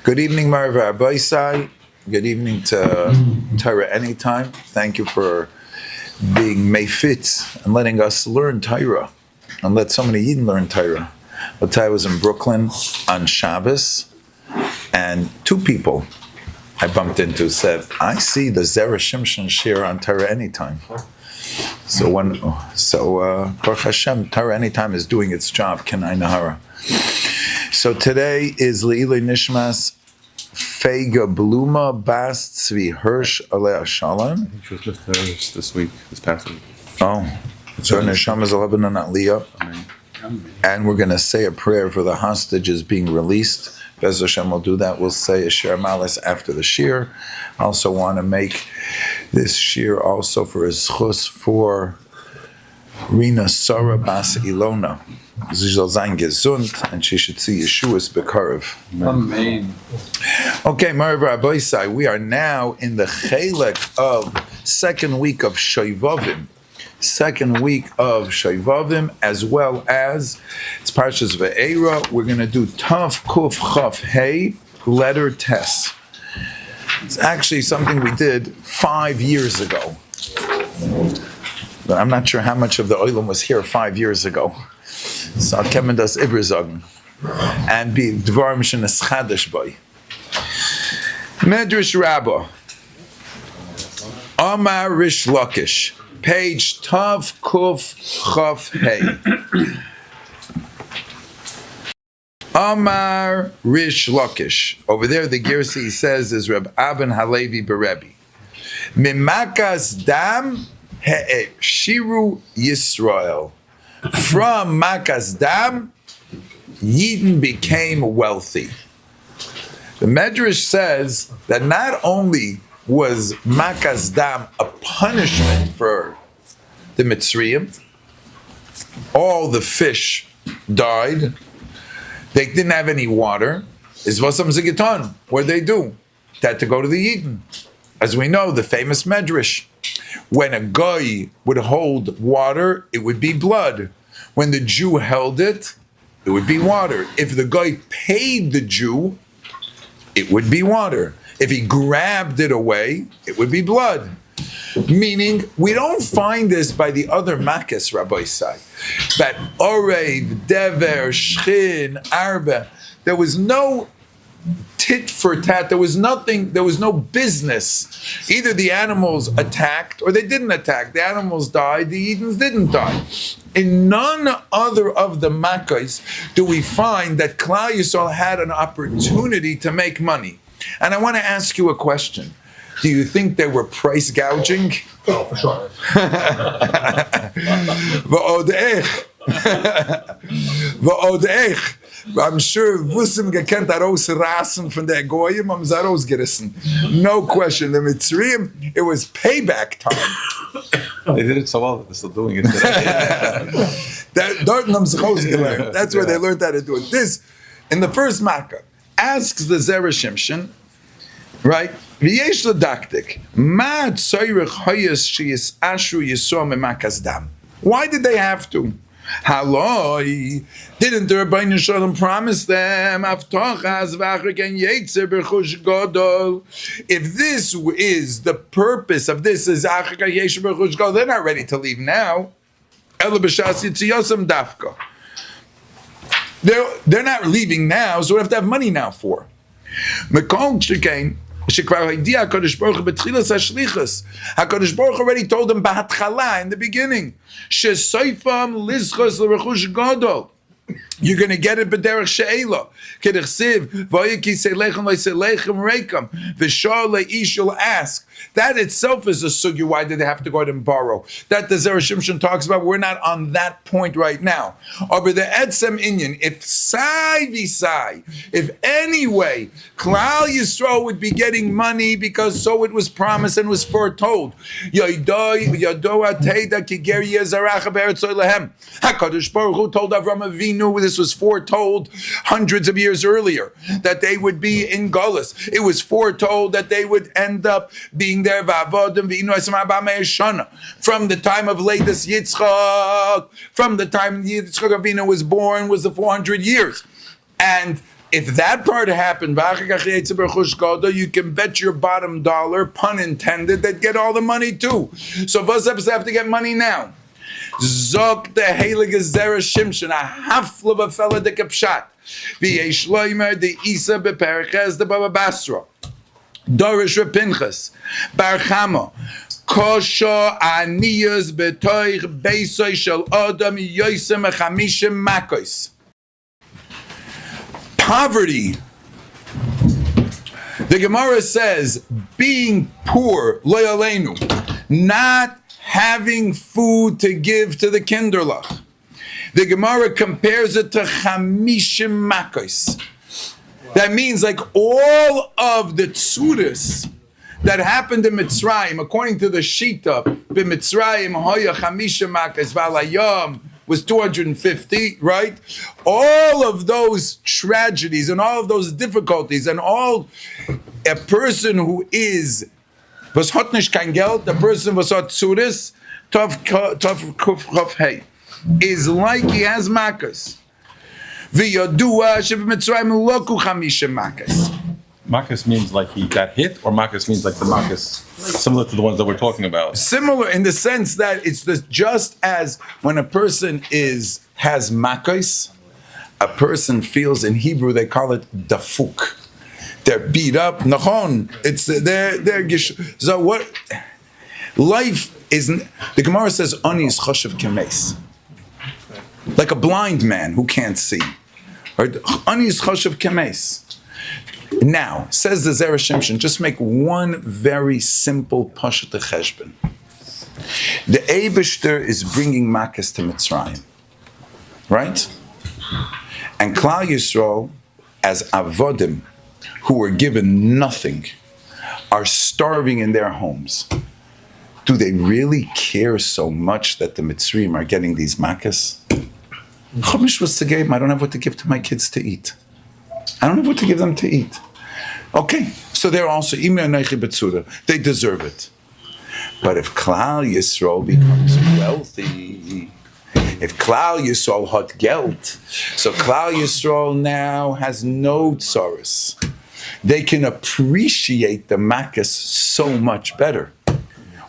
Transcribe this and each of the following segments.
Good evening, Marva Bais. Good evening to Torah Anytime. Thank you for being mefitz and letting us learn Torah and let so many Yidden learn Torah. I was in Brooklyn on Shabbos, and two people I bumped into said, "I see the Zera Shimshon Shiur on Torah Anytime." So Baruch Hashem, Torah Anytime is doing its job. Kenai Nahara. So today is Le'ilei Nishmas Feiga Bluma Bas Tzvi Hirsch Alei Shalom. I think she was with this week, this past week. Oh, so Neshama is 11 and Aliyah. And we're going to say a prayer for the hostages being released. Bez Hashem will do that. We'll say a Shir Malas after the Shiur. I also want to make this Shiur also for a schus for Rina Sara Bas Ilona. Sie soll sein gesund, and she should see Yeshua's Bekarev. Amen. Okay, Marva Bais, we are now in the Chelek of second week of Shoivavim. Second week of Shoivavim, as well as it's Parshas Vaeira. We're going to do Tav Kuf Chaf Hey, letter Tes. It's actually something we did 5 years ago. But I'm not sure how much of the Olam was here 5 years ago. So I'll come and das Ibrizogn. And be Dvarim Shenes Chadash Boy. Medrash Rabbah. Amar Rish Lakish. Page Tav Kuf Chaf Hey. Amar Rish Lakish. Over there, the Girsi says is Reb Aben Halevi Berebi. Mimakas Dam He'e Shiru Yisrael. From Makas Dam, Yidden became wealthy. The Medrash says that not only was Makas Dam a punishment for the Mitzrayim, all the fish died, they didn't have any water. Is Vasam Zigiton, what'd they do? They had to go to the Yidden. As we know, the famous Medrash. When a guy would hold water, it would be blood. When the Jew held it, it would be water. If the guy paid the Jew, it would be water. If he grabbed it away, it would be blood. Meaning, we don't find this by the other Makkos, Rabbi Sai. That Orev, Dever, Shchin, Arba, there was no tit for tat, there was nothing, there was no business. Either the animals attacked or they didn't attack. The animals died, the Edens didn't die. In none other of the Makkos do we find that Klal Yisrael had an opportunity to make money. And I want to ask you a question. Do you think they were price gouging? Oh, for sure. I'm sure Vusim gekent aros rasen von der Goyim am zaros gerissen. No question. The Mitzrayim, it was payback time. They did it so well that they're still doing it today. That's where they learned how to do it. This, in the first Makkah, asks the Zera Shimshon, right? V'yesh l'daktik, ma tzoyrech hayes sheyis ashru yisom emakas dam. Why did they have to? Haloi, didn't the Rabbeinu Shalom promise them avtochas v'achriken yetzer b'chush gadol? If this is the purpose of this, is achriken yetzer b'chush gadol, they're not ready to leave now. Ela b'shas yitziyosam dafka. They're not leaving now, so we have to have money now for. Mekol shekain. HaKadosh Baruch already told them b'hatchala in the beginning. You're going to get it b'derech she'ela. K'dechsiv v'yiki selechem le'selechem reikam v'shar le'ish you'll ask. That itself is a sugya. Why did they have to go out and borrow? That the Zera Shimshon talks about. We're not on that point right now. Over the etzem inyan, if sai v'sai, if anyway, Klal Yisrael would be getting money because so it was promised and was foretold. HaKadosh Baruch Hu told Avram Avinu, this was foretold hundreds of years earlier, that they would be in Gullus. It was foretold that they would end up being there from the time of Leidas Yitzchak, from the time Yitzchak Avinu was born, was the 400 years. And If that part happened, you can bet your bottom dollar, pun intended, that get all the money too. So Vosebs have to get money now. Zok the heilige Zera Shimshon, a hafla of a fella de kapshat. V'yesh loimer de Isa beperches de Baba Basra. Dorish Repinchas, Bar Chama, Kosho Aniyas betoich Beisoy shel Adam Yosem Chamishim Makos. Poverty. The Gemara says, being poor, lo yaleinu, not having food to give to the kinderlach. The Gemara compares it to chamishim makos. That means like all of the tzudas that happened in Mitzrayim, according to the Shita, b'Mitzrayim hoya chamishim makos v'alayom was 250, right? All of those tragedies and all of those difficulties and all a person who is was hot nicht kein Geld, the person was hot tzudas, tov kuf chof hey, is like he has makas. V'yodua sheb'Mitzrayim loku chamishim makas. Makas means like he got hit, or makas means like the makas similar to the ones that we're talking about? Similar in the sense that it's just as when a person has makas, a person feels, in Hebrew they call it dafuk. They're beat up. Nachon. It's they're so what life isn't. The Gemara says ani is choshev kemes, like a blind man who can't see. Right? Ani is choshev kemes. Now says the Zera Shimshon, just make one very simple pashat cheshbon. The Eibishter is bringing makas to Mitzrayim, right? And Klal Yisrael, as avodim, who were given nothing, are starving in their homes. Do they really care so much that the Mitzrayim are getting these makas? Chumash was to give, I don't have what to give to my kids to eat. I don't have what to give them to eat. Okay, so they're also, they deserve it. But if Klal Yisrael becomes wealthy, if Klal Yisrael hot geld, so Klal Yisrael now has no tsaris. They can appreciate the makas so much better.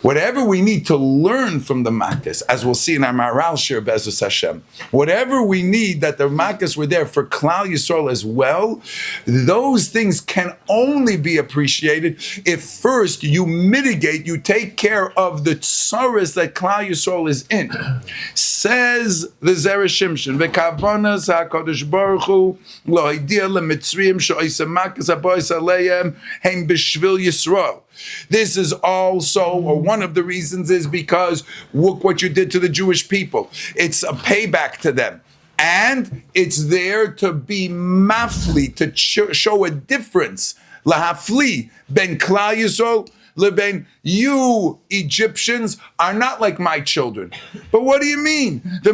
Whatever we need to learn from the makas, as we'll see in our Maral Shiur Be'ezus Hashem, whatever we need that the makas were there for Klal Yisrael as well, those things can only be appreciated if first you mitigate, you take care of the tsaris that Klal Yisrael is in. Says the Zera Shimshon, "V'kavanas hakadosh baruch hu lo hidia leMitzrayim she'osa makas habayis aleihem heim b'shvil Yisrael." This is also, or one of the reasons is because look what you did to the Jewish people. It's a payback to them. And it's there to be mafli, to show a difference. Lahafli, ben Klal Yisrael, leben, you Egyptians are not like my children. But what do you mean? You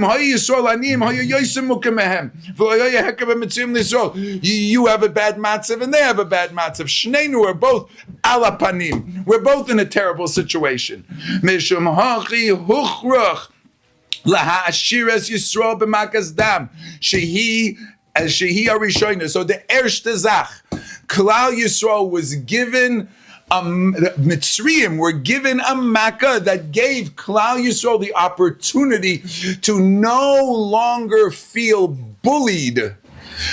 have a bad matzav and they have a bad matzav. Shneinu are both ala panim. We're both in a terrible situation. Mishum hachi huchrach lahashiras Yisrael b'makas dam shehi arishoyna. So the erste zach, Klal Yisrael was given. Mitzrayim were given a makkah that gave Klal Yisrael the opportunity to no longer feel bullied,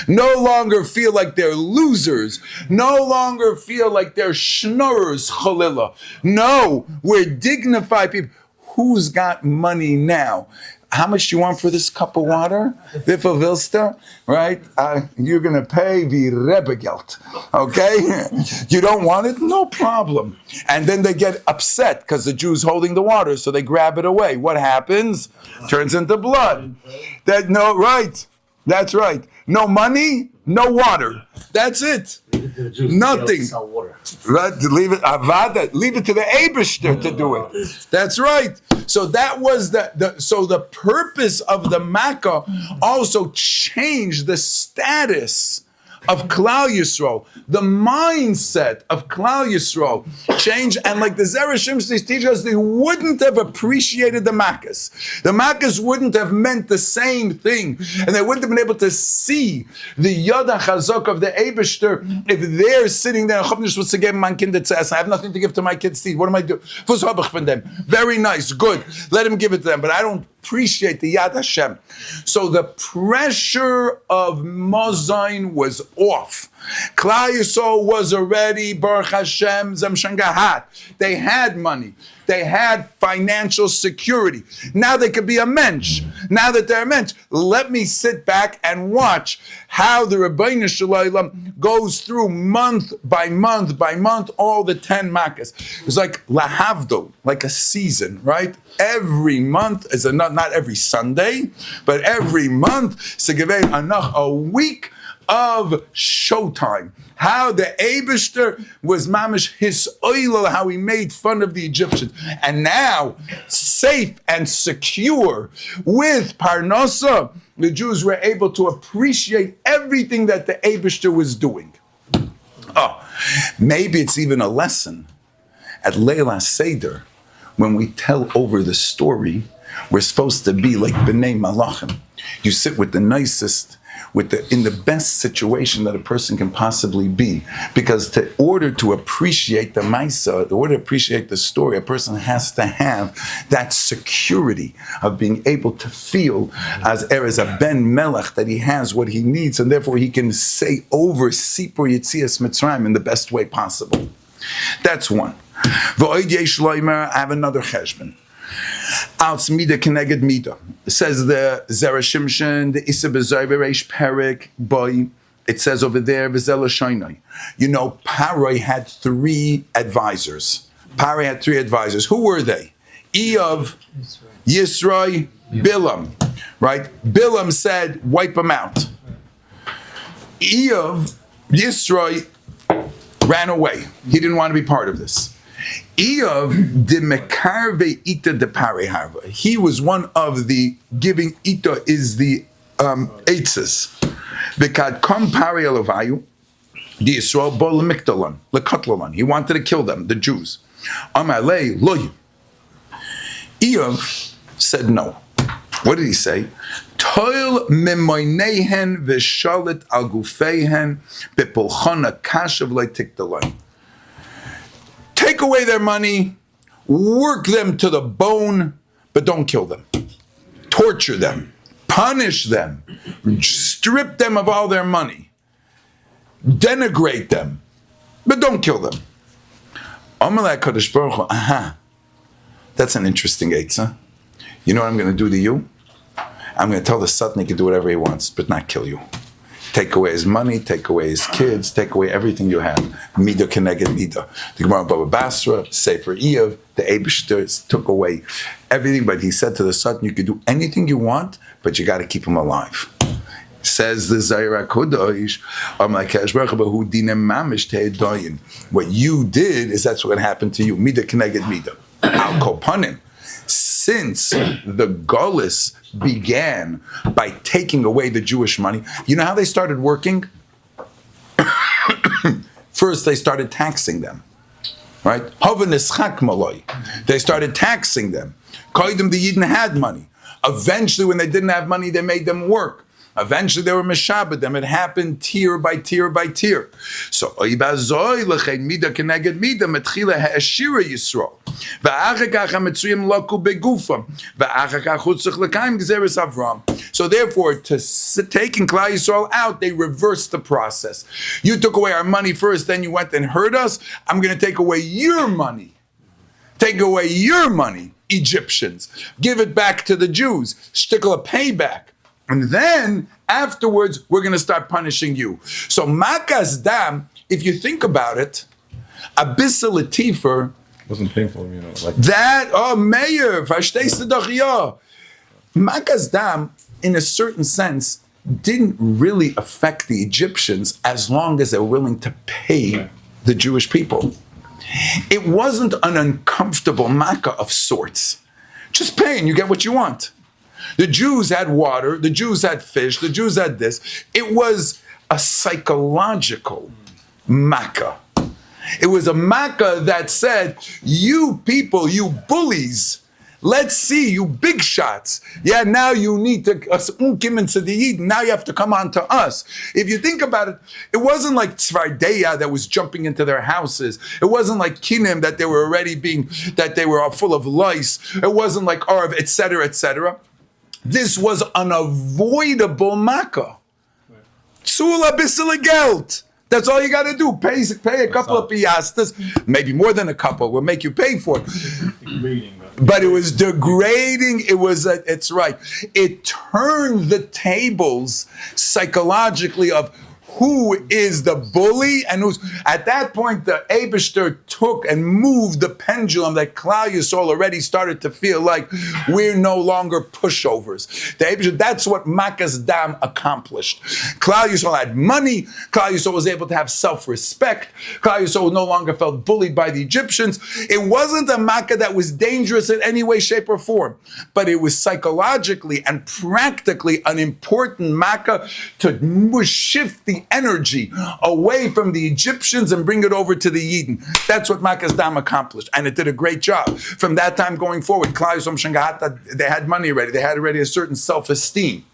no longer feel like they're losers, no longer feel like they're schnorrers, chalila. No, we're dignified people. Who's got money now? How much do you want for this cup of water? Vifa Vilsta, right? You're going to pay the Rebbe-geld, okay? You don't want it? No problem. And then they get upset because the Jew's holding the water, so they grab it away. What happens? Turns into blood. That's right. No money, no water. That's it. Nothing. Right? Leave it to the Eibishter to do it. That's right. So that was the purpose of the makkah also changed the status of Klal Yisrael, the mindset of Klal Yisrael changed, and like the Zera Shimshon teach us, they wouldn't have appreciated the Makkos. The Makkos wouldn't have meant the same thing, and they wouldn't have been able to see the Yada Chazak of the Eibishter if they're sitting there, I have nothing to give to my kids to eat. What am I doing? Very nice, good. Let him give it to them, but I don't appreciate the Yad Hashem. So the pressure of Mozain was off. Klal Yisrael was already Baruch Hashem Zamshangahat. They had money. They had financial security. Now they could be a mensch. Now that they're a mensch, let me sit back and watch how the Rabbeinu Shalom goes through month by month by month all the 10 makkos. It's like lahavdol, like a season, right? Every month is not every Sunday, but every month, a week of showtime. How the Eibishter was mamish his oil, how he made fun of the Egyptians. And now, safe and secure with Parnasa, the Jews were able to appreciate everything that the Eibishter was doing. Oh, maybe it's even a lesson at Leila Seder. When we tell over the story, we're supposed to be like B'nai Malachim. You sit with the nicest, in the best situation that a person can possibly be. Because in order to appreciate the Maisa, in order to appreciate the story, a person has to have that security of being able to feel as a Ben Melech, that he has what he needs, and therefore he can say over Sipur Yetzias Mitzrayim in the best way possible. That's one. I have another cheshbon. Outs mida keneged mida. It says the Zera Shimshon, the Isa B'Zayir Reish Perik Boy. It says over there, Zera Shimshon. You know, Paroi had 3 advisors. Paroi had 3 advisors. Who were they? Eov, Yisroi, Bilam. Right? Bilam said, wipe them out. Eov, Yisroi ran away. He didn't want to be part of this. Eov de mekarve ita de pareharva. He was one of the giving ita is the eitzes. Bekad kom pari elavayu the Yisrael bo lemikdalan lekatlalan. He wanted to kill them, the Jews. Amalei loy. Eov said no. What did he say? Toil memoinehen v'shalit al gufeihen bepolchana kashav leitikdalan. Take away their money, work them to the bone, but don't kill them. Torture them, punish them, strip them of all their money, denigrate them, but don't kill them. Amalei Kadosh Baruch Hu, that's an interesting eitzah. You know what I'm going to do to you? I'm going to tell the Satan he can do whatever he wants, but not kill you. Take away his money, take away his kids, take away everything you have. Mida keneged mida. The Gemara Baba Basra, Sefer Eov, the Eibishter took away everything, but he said to the Satan, you can do anything you want, but you got to keep him alive. Says the Zaira Kodosh, what you did is that's what going to happen to you. Mida keneged mida. Al kopanim. Since the Golis began by taking away the Jewish money, you know how they started working? First, they started taxing them, right? They started taxing them. Koidim the Yidden had money. Eventually, when they didn't have money, they made them work. Eventually, they were meshabed them. It happened tier by tier by tier. So, oibazoi lechem mida keneged mida metchila ha'ashira Yisrael. So therefore, taking Klal Yisrael out, they reversed the process. You took away our money first, then you went and hurt us. I'm going to take away your money. Take away your money, Egyptians. Give it back to the Jews. Shtickle a payback. And then, afterwards, we're going to start punishing you. So, Makas Dam, if you think about it, Abissa Latifer, wasn't painful, you know. Like that, Mayor, Makas Dam, in a certain sense, didn't really affect the Egyptians as long as they were willing to pay the Jewish people. It wasn't an uncomfortable makkah of sorts. Just pay and you get what you want. The Jews had water, the Jews had fish, the Jews had this. It was a psychological makkah. It was a makkah that said, you people, you bullies, let's see, you big shots. Yeah, now you need to, now you have to come on to us. If you think about it, it wasn't like Tzvardeya that was jumping into their houses. It wasn't like Kinim that they were already that they were full of lice. It wasn't like Arv, etc., etc. This was unavoidable makkah. Tzula bisila geld. That's all you got to do. Pay a couple of piastas, maybe more than a couple. We'll make you pay for it. But it was degrading. It's right. It turned the tables psychologically of who is the bully and who's. At that point, the Eibishter took and moved the pendulum that Klal Yisrael already started to feel like we're no longer pushovers. The Eibishter, that's what Makas Dam accomplished. Klal Yisrael had money. Klal Yisrael was able to have self-respect. Klal Yisrael no longer felt bullied by the Egyptians. It wasn't a Makkah that was dangerous in any way, shape, or form, but it was psychologically and practically an important Makkah to shift the energy away from the Egyptians and bring it over to the Yidden. That's what Makas Dam accomplished, and it did a great job. From that time going forward, Klal Yisrael, they had money already. They had already a certain self-esteem.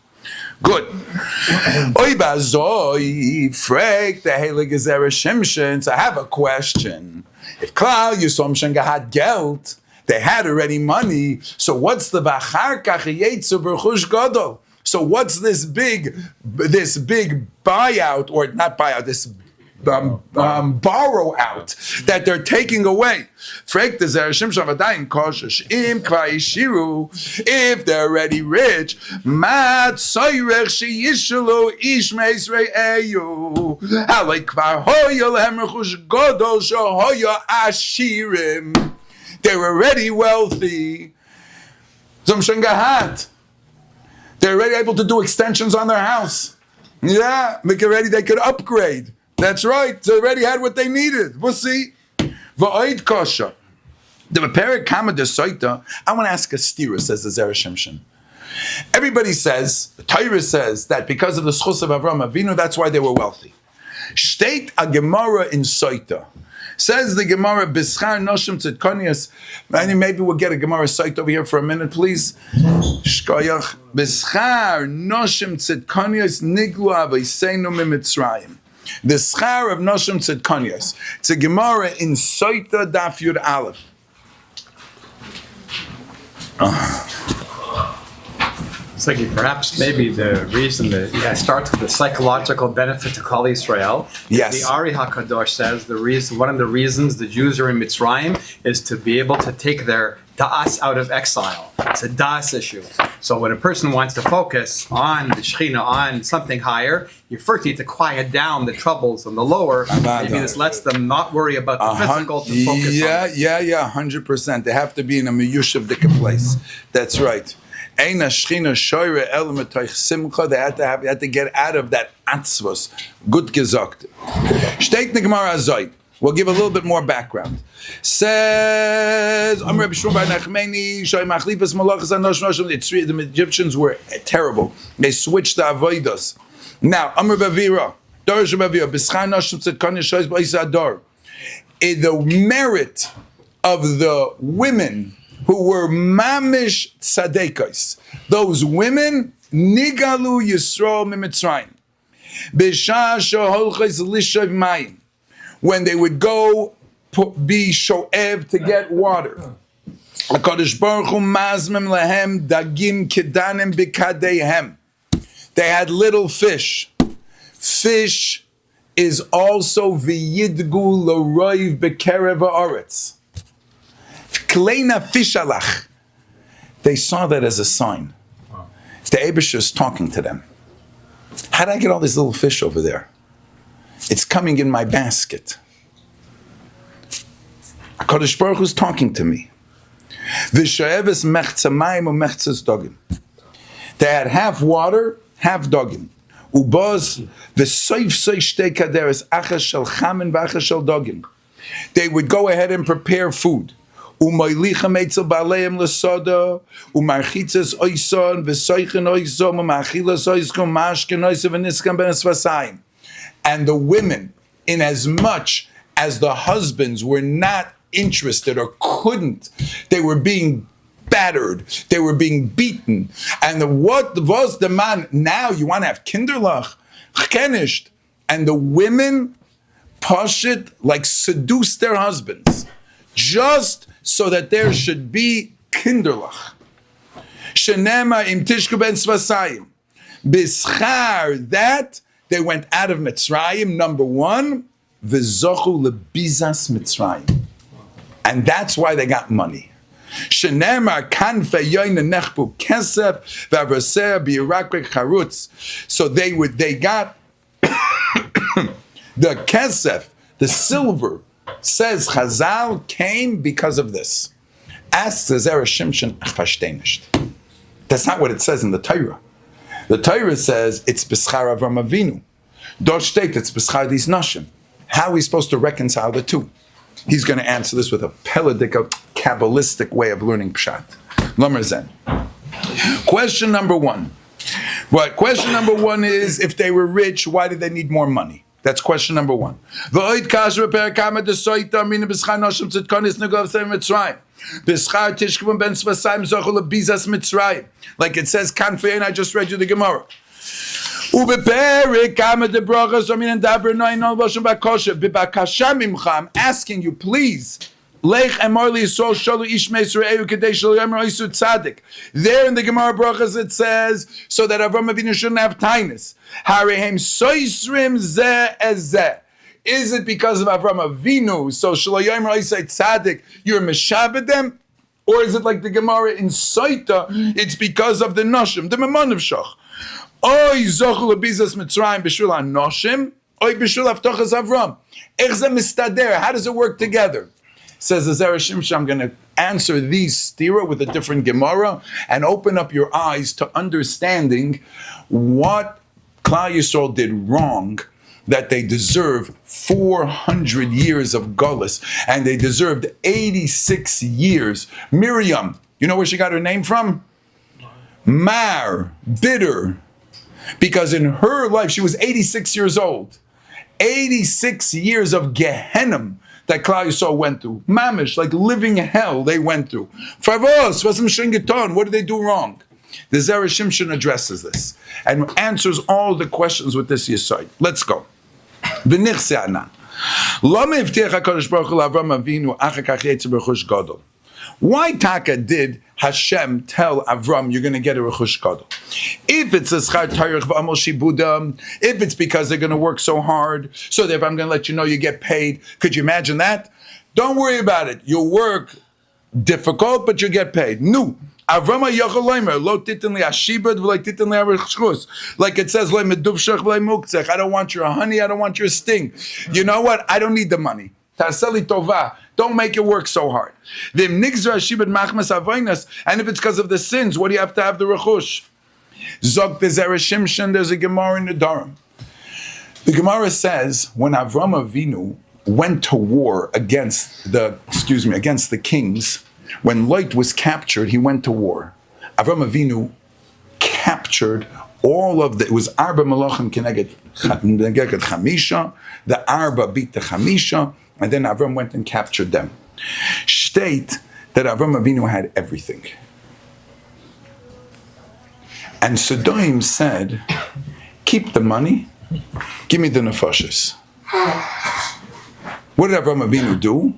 Good. Oy bazoi, frek the heilige Zera Shimshon. So I have a question. If Klal Yisrael had geld, they had already money. So what's the v'achar kach yetzu b'chush gadol? So what's this big buyout, or not buyout, this borrow out that they're taking away? If they're already rich, they're already wealthy. They're already able to do extensions on their house. Yeah, they could upgrade. That's right. They already had what they needed. We'll see. Va'oid kosha. The Berger kama de soita. I want to ask a stira, says the Zera Shimshon. Everybody says, the Torah says that because of the schus of Avraham Avinu, that's why they were wealthy. State a Gemara in soita. Says the Gemara, Bischar Noshim Tzedkonius. Maybe we'll get a Gemara site over here for a minute, please. Shkoyach. Bischar Noshim Tzedkonius Niglu Avayseinu Mimitzrayim. The schar of Noshim Tzedkonius. It's a Gemara in Soita Daf Yud Aleph. It's like perhaps maybe the reason that starts with the psychological benefit to Klal Yisrael. Yes. The Ari HaKadosh says one of the reasons the Jews are in Mitzrayim is to be able to take their da'as out of exile. It's a da'as issue. So when a person wants to focus on the Shekhinah, on something higher, you first need to quiet down the troubles on the lower. Maybe this lets them not worry about the physical to focus on it. Yeah, 100%. They have to be in a miyushav dika place. That's right. They had to get out of that atzvos. Good gesagt. Steht the Gemara Azoi. We'll give a little bit more background. Says, the Egyptians were terrible. They switched the avodas. Now, the merit of the women who were mamish tzadekos, those women, nigalu Yisrael mimitzrayim, b'shah sheholches lishav mayim, when they would go be shoev to get water. HaKadosh Baruch Hu mazmim lehem dagim kedanim b'kadeihem. They had little fish. Fish is also v'yidgu l'roiv b'kerev ha'aretz. Kleina fishalach. They saw that as a sign. The Eibusher is talking to them. How did I get all these little fish over there? It's coming in my basket. HaKadosh Baruch Hu is talking to me. V'shoeves mechzamayim u'mechzas dogim. They had half water, half dogim. Ubaz v'soif soy shtei kaderes achas shel chamin v'achas shel dogim. They would go ahead and prepare food. U'moilicha meitzel ba'aleim l'soda u'marchitzes oison v'soichen oison u'machilas oison mashken oison v'niskan ben esvasayim. And the women, in as much as the husbands were not interested or couldn't, they were being battered, they were being beaten. And what was the man? Now you want to have kinderlach, chenished. And the women push it like seduce their husbands, just so that there should be kinderlach. Shenema im tishku ben svasayim. Bischar, that they went out of Mitzrayim, number one, v'zochu lebizas Mitzrayim. And that's why they got money. Shenemar kanfe yoyne nechbu kesef v'avraser b'yirakrek charutz. So they got the kesef, the silver, says Chazal came because of this. Ask Zera Shimshon, ach versteh nicht. That's not what it says in the Torah. The Torah says it's b'schar Avram Avinu. Dort steht it's b'schar these nashim. How are we supposed to reconcile the two? He's going to answer this with a peladik, a Kabbalistic way of learning Pshat. Lamer Zen. Question number one. Right, question number one is, if they were rich, why did they need more money? That's question number one. Like it says, when Avram I just read you the Gemara. I'm asking you, please. There in the Gemara Brachas it says, so that Avram Avinu shouldn't have tinus. Is it because of Avram Avinu? So you're meshabed them? Or is it like the Gemara in Saita? It's because of the Noshim, the Memon of Shach. Oy zochul lebizas Mitzrayim b'shul hanoshim, oy b'shul avtochas Avram. Echze mistader. How does it work together? Says the Zera Shimshon, I'm going to answer these stira with a different Gemara and open up your eyes to understanding what Klal Yisrael did wrong, that they deserve 400 years of Gullus, and they deserved 86 years. Miriam, you know where she got her name from? Mar, bitter. Because in her life, she was 86 years old. 86 years of Gehenna that Klal Yisrael went through. Mamish, like living hell they went through. Favos, what did they do wrong? The Zera Shimshon addresses this and answers all the questions with this yesod. Let's go. Why Taka did Hashem tell Avram, you're going to get a rechush gadol? If it's a schar tarich v'amol shibudam, if it's because they're going to work so hard, so that if I'm going to let you know you get paid, could you imagine that? Don't worry about it. You'll work difficult, but you get paid. No. Avram Yochel lo titin li ashibad v'lo titin li arichus. Like it says, lo meduvshach v'lo muktzech. I don't want your honey. I don't want your sting. You know what? I don't need the money. Taseli tova. Don't make it work so hard. And if it's because of the sins, what do you have to have the rechush? Zog the Zera Shimshon, there's a Gemara in the Durham. The Gemara says, when Avram Avinu went to war against the kings, when Lot was captured, he went to war. Avram Avinu captured all of it was Arba Malachim Keneged Chamisha, the Arba beat the Chamisha, and then Avram went and captured them. State that Avram Avinu had everything. And Sodom said, keep the money, give me the nefashis. What did Avram Avinu do?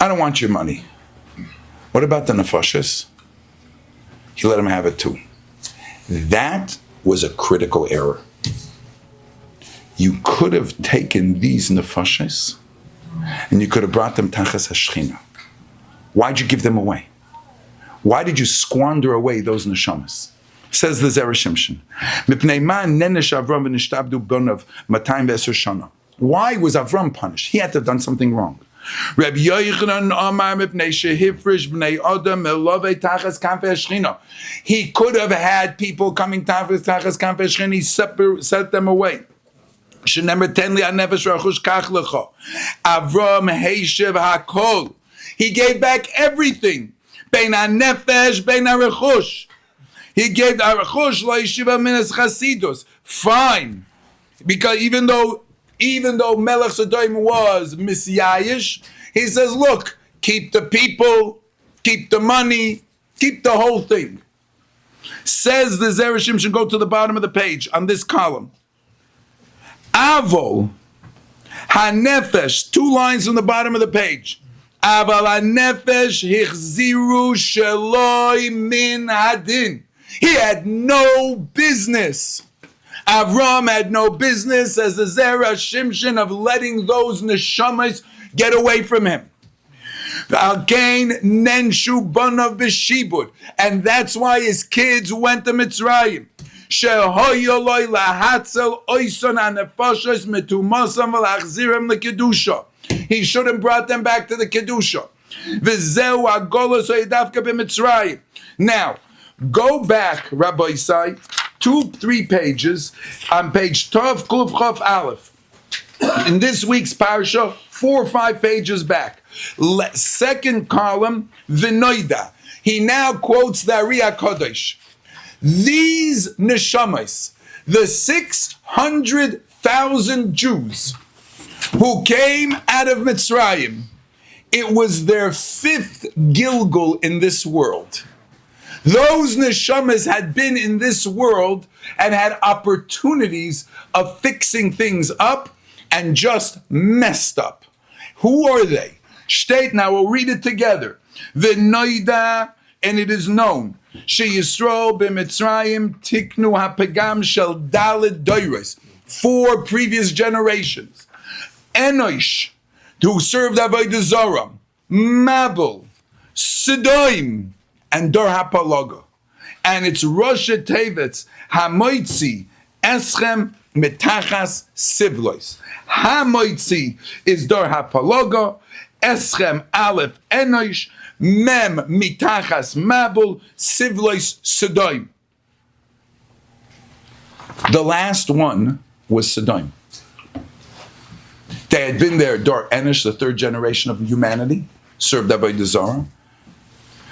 I don't want your money. What about the nefashis? He let him have it too. That was a critical error. You could have taken these nefashis and you could have brought them tachas hashchina. Why'd you give them away? Why did you squander away those neshamas? Says the Zera Shimshon. Why was Avram punished? He had to have done something wrong. Rabbi He could have had people coming tachas kanfei shchina. He set them away. Avram heishev hakol. He gave back everything. Bein hanefesh, bein harechush. He gave the harechush lo yeshiva minas chasidus. Fine. because even though Melech Sodom was Messiahish, he says, look, keep the people, keep the money, keep the whole thing. Says the Zera Shimshon, go to the bottom of the page on this column. Avol hanefesh, 2 lines from the bottom of the page. Aval hanefesh hichziru sheloi min hadin. He had no business. Avram had no business as the Zera Shimshon of letting those neshamas get away from him. Gaon nenshu banav b'shibud, and that's why his kids went to Mitzrayim. Shehoyoloi lahatzel oison hanefashos metumasam v'lachzirem lekedusha. He should have brought them back to the kedusha. V'zeu agolos oidavka b'Mitzrayim. Now, go back, Rabbi Isai, 2-3 pages on page Tov Kuf Chof Aleph. In this week's parsha, 4 or 5 pages back. Second column, V'noida. He now quotes the Ari HaKodesh. These neshamas, the 600,000 Jews who came out of Mitzrayim, it was their 5th Gilgul in this world. Those neshamas had been in this world and had opportunities of fixing things up and just messed up. Who are they? State, now we'll read it together. V'noida, and it is known. She Yisrael b'Mitzrayim tiknu hapegam shel daled doiros. 4 previous generations. Enosh, who served Avodah Zarah. Mabel, Sodom, and Dor HaPalaga. And it's Rosh Tevetz, Hamoitzi, Eschem, Metachas, Sivlois. Hamoitzi is Dor HaPalaga, Eschem, Aleph, Enosh, Mem, Mitachas, Mabel, Sivlois, Sodom. The last one was Sodom. They had been there, Dor Enosh, the 3rd generation of humanity, served Avodah Zarah.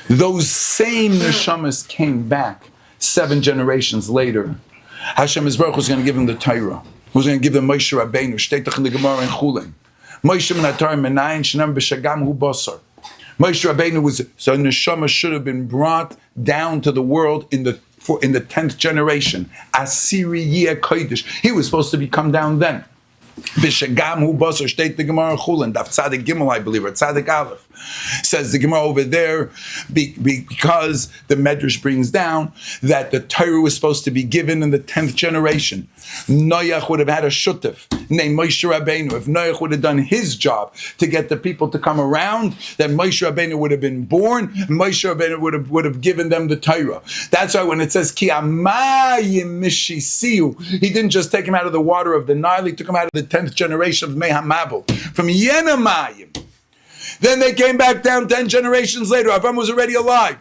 Those same neshamas came back 7 generations later. Hashem Yisbarach was going to give them the Torah. He was going to give them Moshe Rabbeinu, Shteitach in the Gemara and Chulin. Moshe min HaTorah menayin shenam b'shagam hu basar. Moshe Rabbeinu was, so neshama should have been brought down to the world in the 10th generation. Asiri Yeh Kodesh. He was supposed to come down then. B'shagam hu basar, state the Gemara Chulin, Daf Tzadik Gimel, I believe, or Tzadik Aleph. Says the Gemara over there, because the Medrash brings down that the Torah was supposed to be given in the 10th generation. Noach would have had a shutef named Moshe Rabbeinu. If Noach would have done his job to get the people to come around, then Moshe Rabbeinu would have been born, and Moshe Rabbeinu would have given them the Torah. That's why when it says Ki amayim mishisiu, he didn't just take him out of the water of the Nile, he took him out of the 10th generation of Mehamabel, from Yenamayim. Then they came back down 10 generations later. Avram was already alive.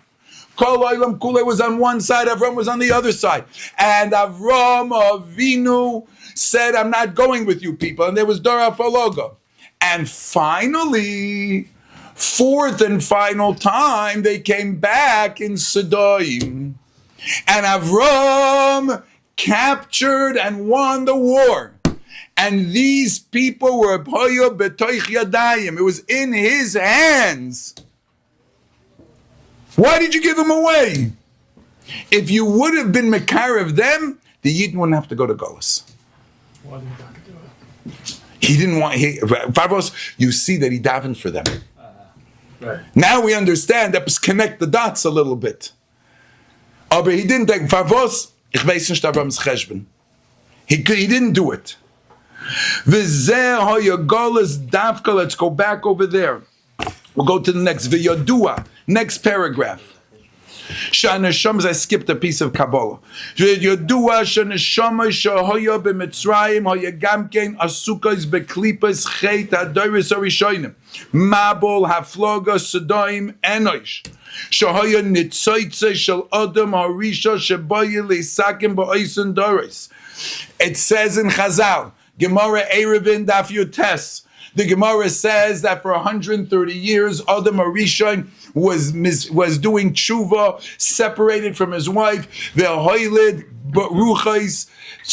Kol Olam Kule was on one side, Avram was on the other side. And Avram Avinu said, I'm not going with you people. And there was Dor HaPalaga. And finally, 4th and final time, they came back in Sodom. And Avram captured and won the war. And these people were Poyo B'toich Yadayim. It was in his hands. Why did you give them away? If you would have been Mekarev them, the Yidden wouldn't have to go to Golis. Why did he do it? He didn't want, Favos, you see that he davened for them. Right. Now we understand that, connect the dots a little bit. But he didn't take, Favos, ich weiß nicht Avram's cheshbon. He didn't do it. Let's go back over there. We'll go to the next. V'yodua, next paragraph. Sh'aneshama, I skipped a piece of Kabbalah. V'yodua sh'aneshama shehoya b'Mitzrayim hoya gamkein asukos beklipas chet hadoros harishonim Mabul hafloga Sodom enosh shehoya nitzoitze shel Adam harisha sheboye leisakim ba'oisen doros. It says in Chazal, Gemara Erevin Daf Yotes. The Gemara says that for 130 years, Adam Arishon was doing tshuva, separated from his wife. Ve'hoilid ruchais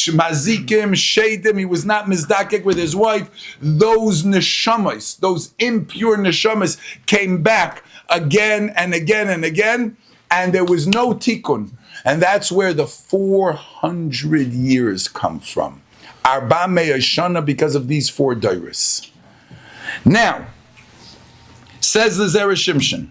mazikim sheidim. He was not mizdakek with his wife. Those neshamas, those impure neshamas, came back again and again and again, and there was no tikkun. And that's where the 400 years come from. Arba me'ashana, because of these 4 dairis. Now, says the Zera Shimshon,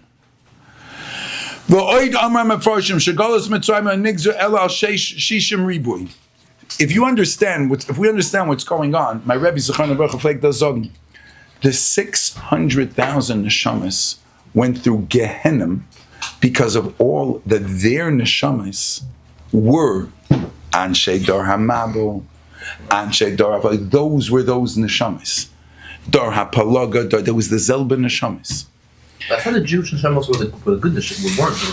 if you understand if we understand what's going on, my Rebbe Zechron Baruch does sagen, the 600,000 neshamas went through Gehenna because of all that their neshamas were Anshe Dor Hamabo, Anshe Dor Havai. Those were those neshamas. Dor HaPalaga, there was the Zelba neshamas. I thought the Jewish neshamas were the good neshamas, weren't